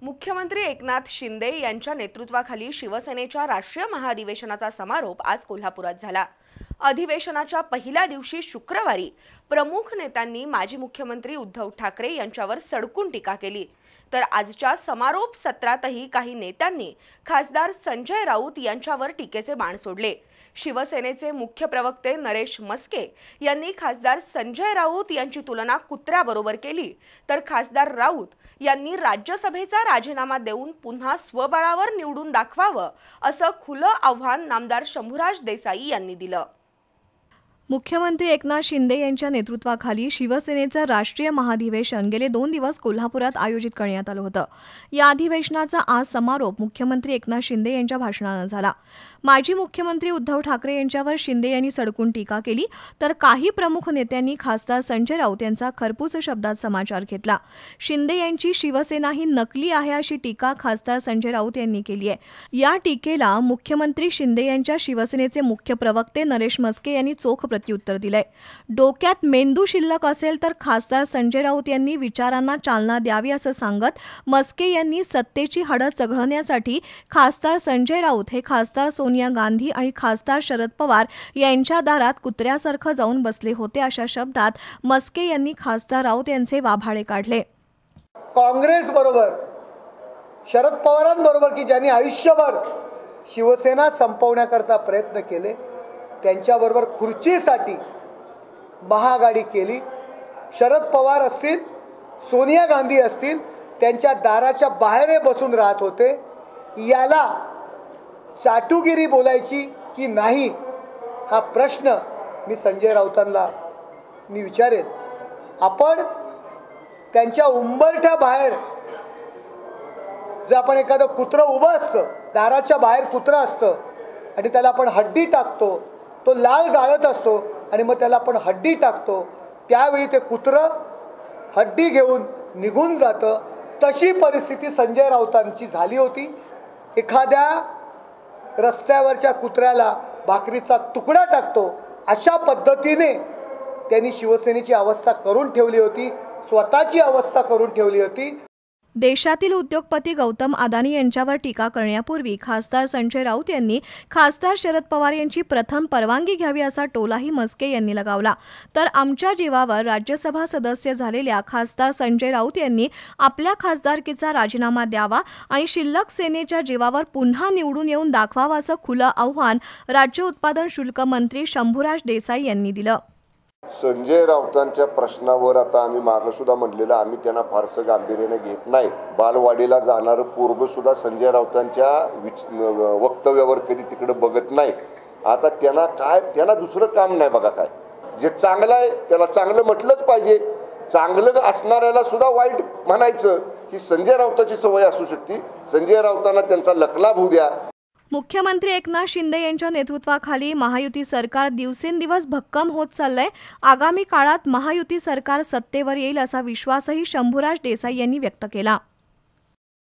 मुख्यमंत्री एकनाथ शिंदे यांच्या नेतृत्वाखाली शिवसेनेच्या राष्ट्रीय महाअधिवेशनाचा समारोप आज कोल्हापुरात झाला। अधिवेशनाच्या पहिल्या दिवशी शुक्रवारी प्रमुख नेत्यांनी माजी मुख्यमंत्री उद्धव ठाकरे यांच्यावर सडकून टीका केली। तर आजच्या समारोप सत्रातही काही नेत्यांनी खासदार संजय राऊत यांच्यावर टीकेचे बाण सोडले। शिवसेनेचे मुख्य प्रवक्ते नरेश मस्के यांनी खासदार संजय राऊत यांची तुलना कुत्र्याबरोबर केली, तर खासदार राऊत यांनी राज्यसभेचा राजीनामा देऊन पुन्हा स्वबळावर निवडून दाखवावं असं खुलं आव्हान नामदार शंभूराज देसाई यांनी दिलं। मुख्यमंत्री एकनाथ शिंदे यांच्या नेतृत्वाखाली शिवसेनेचं राष्ट्रीय महाअधिवेशन गेले 2 दिवस कोल्हापुरात आयोजित करण्यात आलं होतं। या अधिवेशनाचा आज समारोप मुख्यमंत्री एकनाथ शिंदे यांच्या भाषणानं झाला। माजी मुख्यमंत्री उद्धव ठाकरे यांच्यावर शिंदे यांनी सडकून टीका केली, तर काही प्रमुख नेत्यांनी खासदार संजय राऊत यांचा खरपूस शब्दात समाचार घेतला। शिंदे यांची शिवसेना ही नकली आहे अशी टीका खासदार संजय राऊत यांनी केली आहे। या टीकेला मुख्यमंत्री शिंदे यांच्या शिवसेनेचे मुख्य प्रवक्ते नरेश मस्के यांनी चोख उत्तर दिलंय। डोक्यात मेंदू शिल्लक असेल तर खासदार संजय राऊत यांनी विचारांना चालना द्यावी असं सांगत मस्के यांनी सत्तेची हडं चघळण्यासाठी खासदार संजय राऊत हे खासदार सोनिया गांधी आणि खासदार शरद पवार यांच्या दारात कुत्र्यासारखं जाऊन बसले होते अशा शब्दात मस्के यांनी खासदार राऊत यांचे वाभाडे काढले। काँग्रेस बरोबर शरद पवारांबरोबर की ज्यांनी आयुष्यभर शिवसेना संपवण्याकरता प्रयत्न केले, त्यांच्याबरोबर खुर्चीसाठी महाआघाडी केली। शरद पवार असतील, सोनिया गांधी असतील, त्यांच्या दाराच्या बाहेर बसून राहत होते। याला चाटुगिरी बोलायची की नाही हा प्रश्न मी संजय राऊतांना विचारेल। आपण त्यांच्या उंबरठ्या बाहेर जर आपण एखादं कुत्रं उभं असतं, दाराच्या बाहेर कुत्रं असतं आणि त्याला आपण हड्डी टाकतो, तो लाल गाळत असतो आणि मग त्याला आपण हड्डी टाकतो, त्यावेळी ते कुत्रं हड्डी घेऊन निघून जातं। तशी परिस्थिती संजय राऊतांची झाली होती। एखाद्या रस्त्यावरच्या कुत्र्याला भाकरीचा तुकडा टाकतो अशा पद्धतीने त्यांनी शिवसेनेची अवस्था करून ठेवली होती, स्वतःची अवस्था करून ठेवली होती। देशातील उद्योगपती गौतम अदानी यांच्यावर टीका करण्यापूर्वी खासदार संजय राऊत यांनी खासदार शरद पवार यांची प्रथम परवानगी घ्यावी असा टोलाही मस्के यांनी लगावला। तर आमच्या जीवावर राज्यसभा सदस्य झालेल्या खासदार संजय राऊत यांनी आपल्या खासदारकीचा राजीनामा द्यावा आणि शिल्लक सेनेच्या जीवावर पुन्हा निवडून येऊन दाखवावं असं खुलं आव्हान राज्य उत्पादन शुल्क मंत्री शंभूराज देसाई यांनी दिलं। संजय राऊतांच्या प्रश्नावर आता आम्ही मागं सुद्धा म्हटलेलं, आम्ही त्यांना फारसं गांभीर्याने घेत नाही। बालवाडीला जाणारं पोरगं सुद्धा संजय राऊतांच्या वक्तव्यावर कधी तिकडे बघत नाही। आता त्यांना दुसरं काम नाही बघा। काय जे चांगलं आहे त्याला चांगलं म्हटलंच पाहिजे, चांगलं असणाऱ्याला सुद्धा वाईट म्हणायचं ही संजय राऊताची सवय असू शकते। संजय राऊतांना त्यांचा लखलाभ होऊ द्या। मुख्यमंत्री एकनाथ शिंदे यांच्या नेतृत्वाखाली महायुती सरकार दिवसेंदिवस भक्कम होत चाललंय। आगामी काळात महायुती सरकार सत्तेवर येईल असा विश्वासही शंभूराज देसाई यांनी व्यक्त केला।